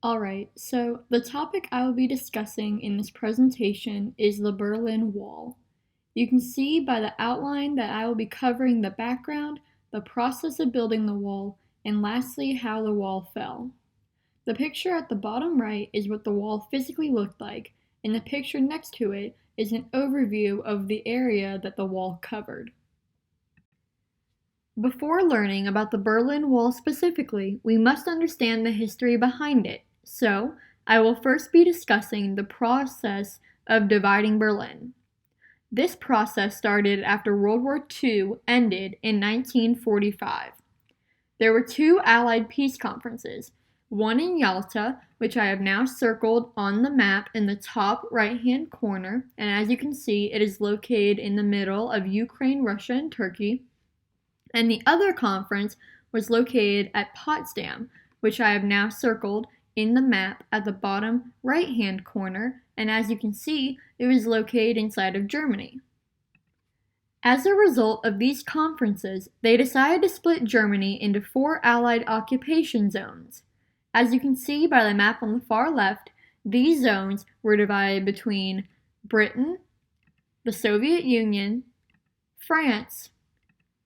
Alright, so the topic I will be discussing in this presentation is the Berlin Wall. You can see by the outline that I will be covering the background, the process of building the wall, and lastly how the wall fell. The picture at the bottom right is what the wall physically looked like, and the picture next to it is an overview of the area that the wall covered. Before learning about the Berlin Wall specifically, we must understand the history behind it. So, I will first be discussing the process of dividing Berlin. This process started after World War II ended in 1945. There were two Allied peace conferences, one in Yalta, which I have now circled on the map in the top right-hand corner, and as you can see, it is located in the middle of Ukraine, Russia, and Turkey, and the other conference was located at Potsdam, which I have now circled in the map at the bottom right-hand corner, and as you can see, it was located inside of Germany. As a result of these conferences, they decided to split Germany into 4 Allied occupation zones. As you can see by the map on the far left, these zones were divided between Britain, the Soviet Union, France,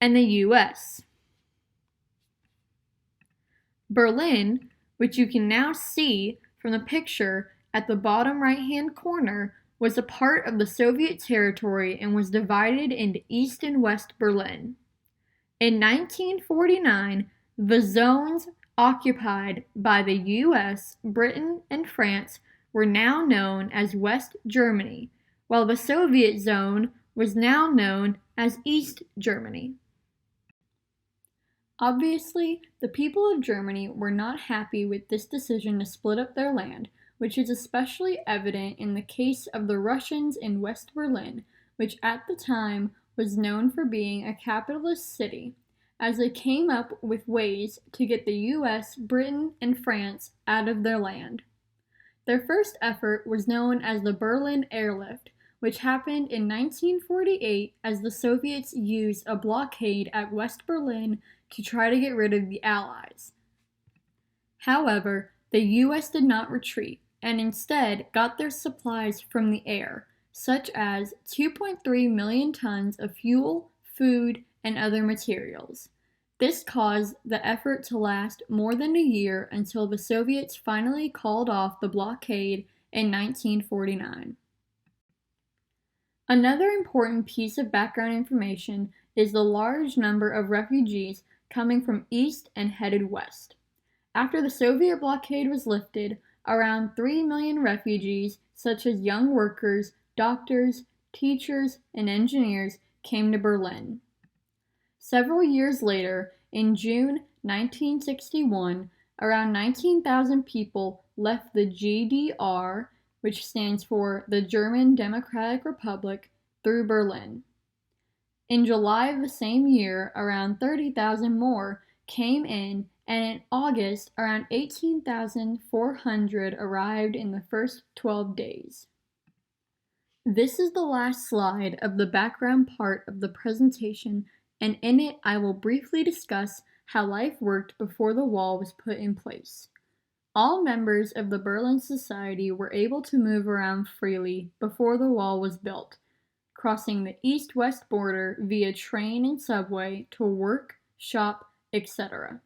and the US. Berlin, which you can now see from the picture at the bottom right-hand corner, was a part of the Soviet territory and was divided into East and West Berlin. In 1949, the zones occupied by the US, Britain, and France were now known as West Germany, while the Soviet zone was now known as East Germany. Obviously, the people of Germany were not happy with this decision to split up their land, which is especially evident in the case of the Russians in West Berlin, which at the time was known for being a capitalist city, as they came up with ways to get the US, Britain, and France out of their land. Their first effort was known as the Berlin Airlift, which happened in 1948 as the Soviets used a blockade at West Berlin to try to get rid of the Allies. However, the US did not retreat, and instead got their supplies from the air, such as 2.3 million tons of fuel, food, and other materials. This caused the effort to last more than a year until the Soviets finally called off the blockade in 1949. Another important piece of background information is the large number of refugees coming from east and headed west. After the Soviet blockade was lifted, around 3 million refugees, such as young workers, doctors, teachers, and engineers, came to Berlin. Several years later, in June 1961, around 19,000 people left the GDR, which stands for the German Democratic Republic, through Berlin. In July of the same year, around 30,000 more came in, and in August, around 18,400 arrived in the first 12 days. This is the last slide of the background part of the presentation, and in it I will briefly discuss how life worked before the wall was put in place. All members of the Berlin Society were able to move around freely before the wall was built, crossing the east-west border via train and subway to work, shop, etc.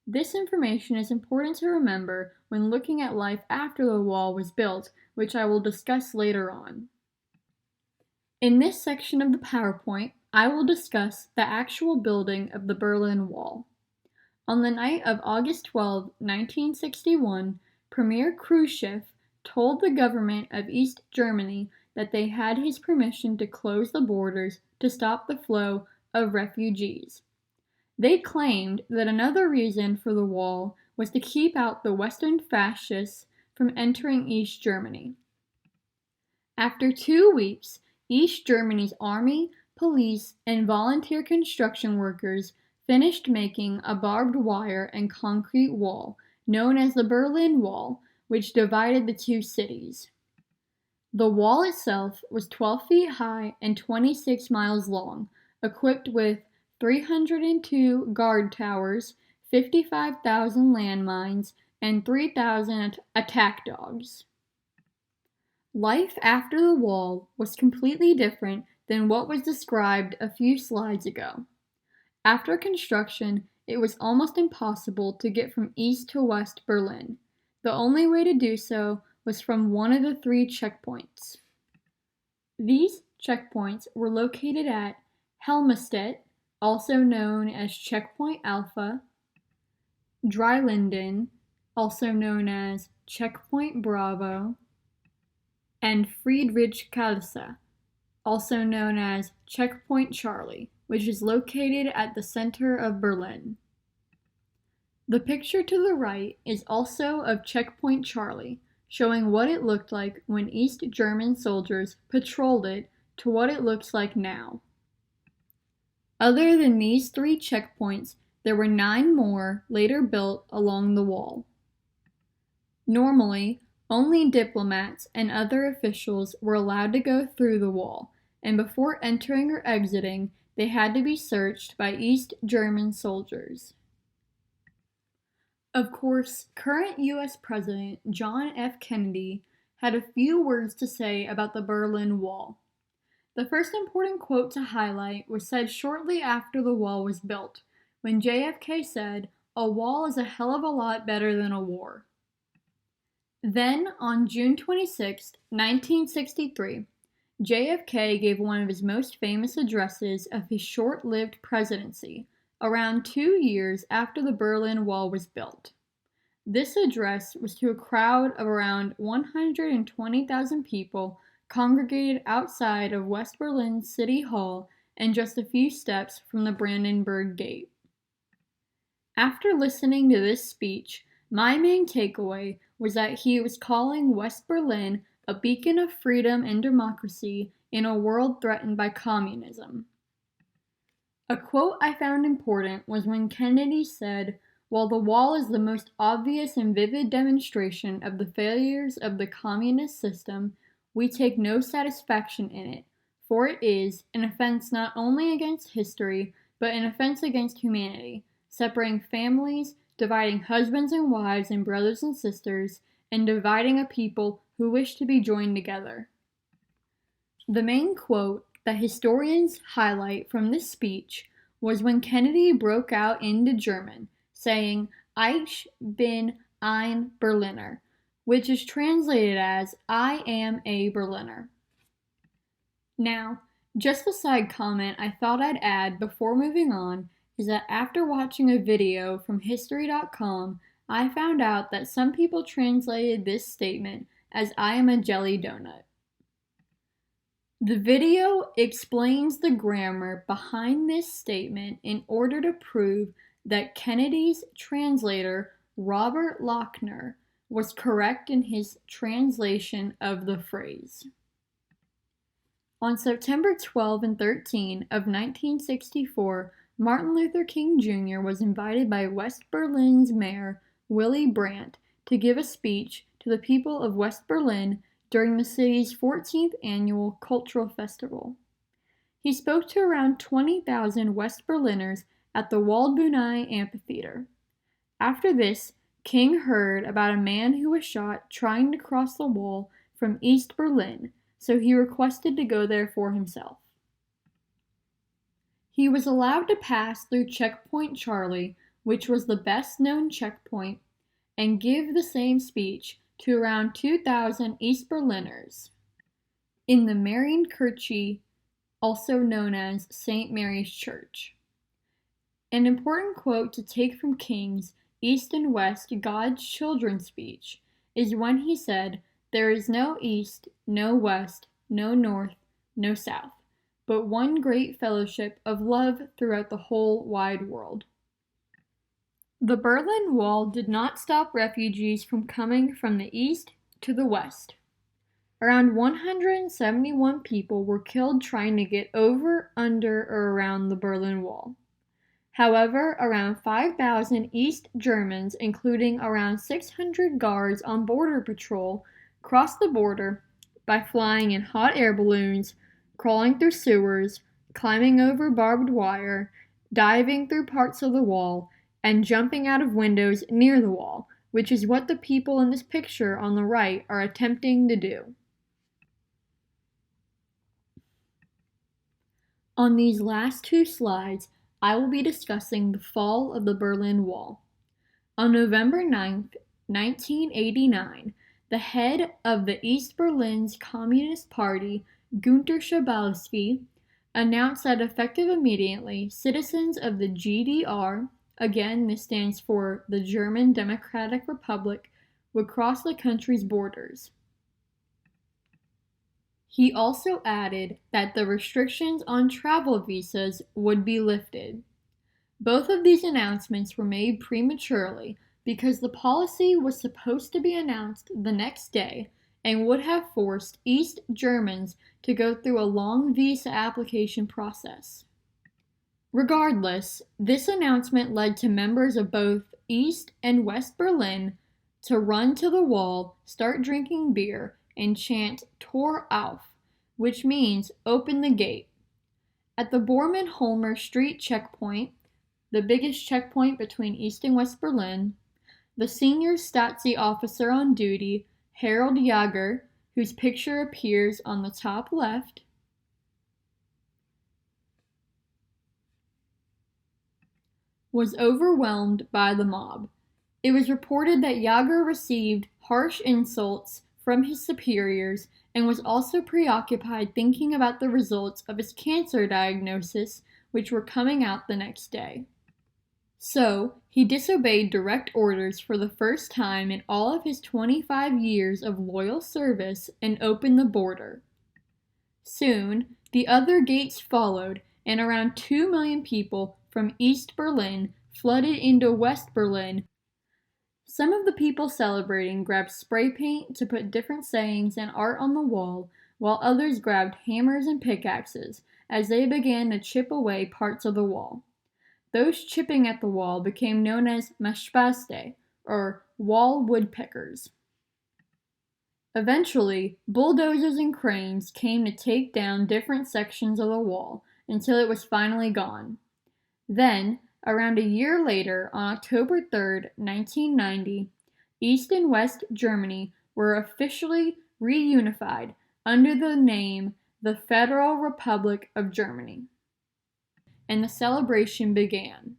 This information is important to remember when looking at life after the wall was built, which I will discuss later on. In this section of the PowerPoint, I will discuss the actual building of the Berlin Wall. On the night of August 12, 1961, Premier Khrushchev told the government of East Germany that they had his permission to close the borders to stop the flow of refugees. They claimed that another reason for the wall was to keep out the Western fascists from entering East Germany. After 2 weeks, East Germany's army, police, and volunteer construction workers finished making a barbed wire and concrete wall known as the Berlin Wall, which divided the two cities. The wall itself was 12 feet high and 26 miles long, equipped with 302 guard towers, 55,000 landmines, and 3,000 attack dogs. Life after the wall was completely different than what was described a few slides ago. After construction, it was almost impossible to get from East to West Berlin. The only way to do so was from one of the 3 checkpoints. These checkpoints were located at Helmstedt, also known as Checkpoint Alpha, Dreilinden, also known as Checkpoint Bravo, and Friedrichskäse, also known as Checkpoint Charlie, which is located at the center of Berlin. The picture to the right is also of Checkpoint Charlie, showing what it looked like when East German soldiers patrolled it to what it looks like now. Other than these 3 checkpoints, there were 9 more later built along the wall. Normally, only diplomats and other officials were allowed to go through the wall, and before entering or exiting, they had to be searched by East German soldiers. Of course, current U.S. President John F. Kennedy had a few words to say about the Berlin Wall. The first important quote to highlight was said shortly after the wall was built, when JFK said, "A wall is a hell of a lot better than a war." Then, on June 26, 1963, JFK gave one of his most famous addresses of his short-lived presidency, around 2 years after the Berlin Wall was built. This address was to a crowd of around 120,000 people congregated outside of West Berlin City Hall and just a few steps from the Brandenburg Gate. After listening to this speech, my main takeaway was that he was calling West Berlin a beacon of freedom and democracy in a world threatened by communism. A quote I found important was when Kennedy said, "While the wall is the most obvious and vivid demonstration of the failures of the communist system, we take no satisfaction in it, for it is an offense not only against history, but an offense against humanity, separating families, dividing husbands and wives and brothers and sisters, and dividing a people who wish to be joined together." The main quote that historians highlight from this speech was when Kennedy broke out into German, saying, "Ich bin ein Berliner," which is translated as, "I am a Berliner." Now, just a side comment I thought I'd add before moving on is that after watching a video from History.com, I found out that some people translated this statement as "I am a jelly donut." The video explains the grammar behind this statement in order to prove that Kennedy's translator, Robert Lochner, was correct in his translation of the phrase. On September 12 and 13 of 1964, Martin Luther King Jr. was invited by West Berlin's mayor, Willy Brandt, to give a speech to the people of West Berlin during the city's 14th annual cultural festival. He spoke to around 20,000 West Berliners at the Waldbühne Amphitheater. After this, King heard about a man who was shot trying to cross the wall from East Berlin, so he requested to go there for himself. He was allowed to pass through Checkpoint Charlie, which was the best-known checkpoint, and give the same speech to around 2,000 East Berliners in the Marienkirche, also known as St. Mary's Church. An important quote to take from King's East and West God's Children speech is when he said, "There is no East, no West, no North, no South, but one great fellowship of love throughout the whole wide world." The Berlin Wall did not stop refugees from coming from the east to the west. Around 171 people were killed trying to get over, under, or around the Berlin Wall. However, around 5,000 East Germans, including around 600 guards on border patrol, crossed the border by flying in hot air balloons, crawling through sewers, climbing over barbed wire, diving through parts of the wall, and jumping out of windows near the wall, which is what the people in this picture on the right are attempting to do. On these last two slides, I will be discussing the fall of the Berlin Wall. On November 9, 1989, the head of the East Berlin's Communist Party, Günter Schabowski, announced that effective immediately, citizens of the GDR, again this stands for the German Democratic Republic, would cross the country's borders. He also added that the restrictions on travel visas would be lifted. Both of these announcements were made prematurely because the policy was supposed to be announced the next day and would have forced East Germans to go through a long visa application process. Regardless, this announcement led to members of both East and West Berlin to run to the wall, start drinking beer, and chant Tor auf, which means open the gate. At the Bormann-Holmer Street checkpoint, the biggest checkpoint between East and West Berlin, the senior Stasi officer on duty, Harold Jager, whose picture appears on the top left, was overwhelmed by the mob. It was reported that Jager received harsh insults from his superiors and was also preoccupied thinking about the results of his cancer diagnosis, which were coming out the next day. So, he disobeyed direct orders for the first time in all of his 25 years of loyal service and opened the border. Soon, the other gates followed, and around 2 million people from East Berlin flooded into West Berlin. Some of the people celebrating grabbed spray paint to put different sayings and art on the wall, while others grabbed hammers and pickaxes as they began to chip away parts of the wall. Those chipping at the wall became known as Machspaste, or wall woodpeckers. Eventually, bulldozers and cranes came to take down different sections of the wall until it was finally gone. Then, around a year later, on October 3, 1990, East and West Germany were officially reunified under the name the Federal Republic of Germany. And the celebration began.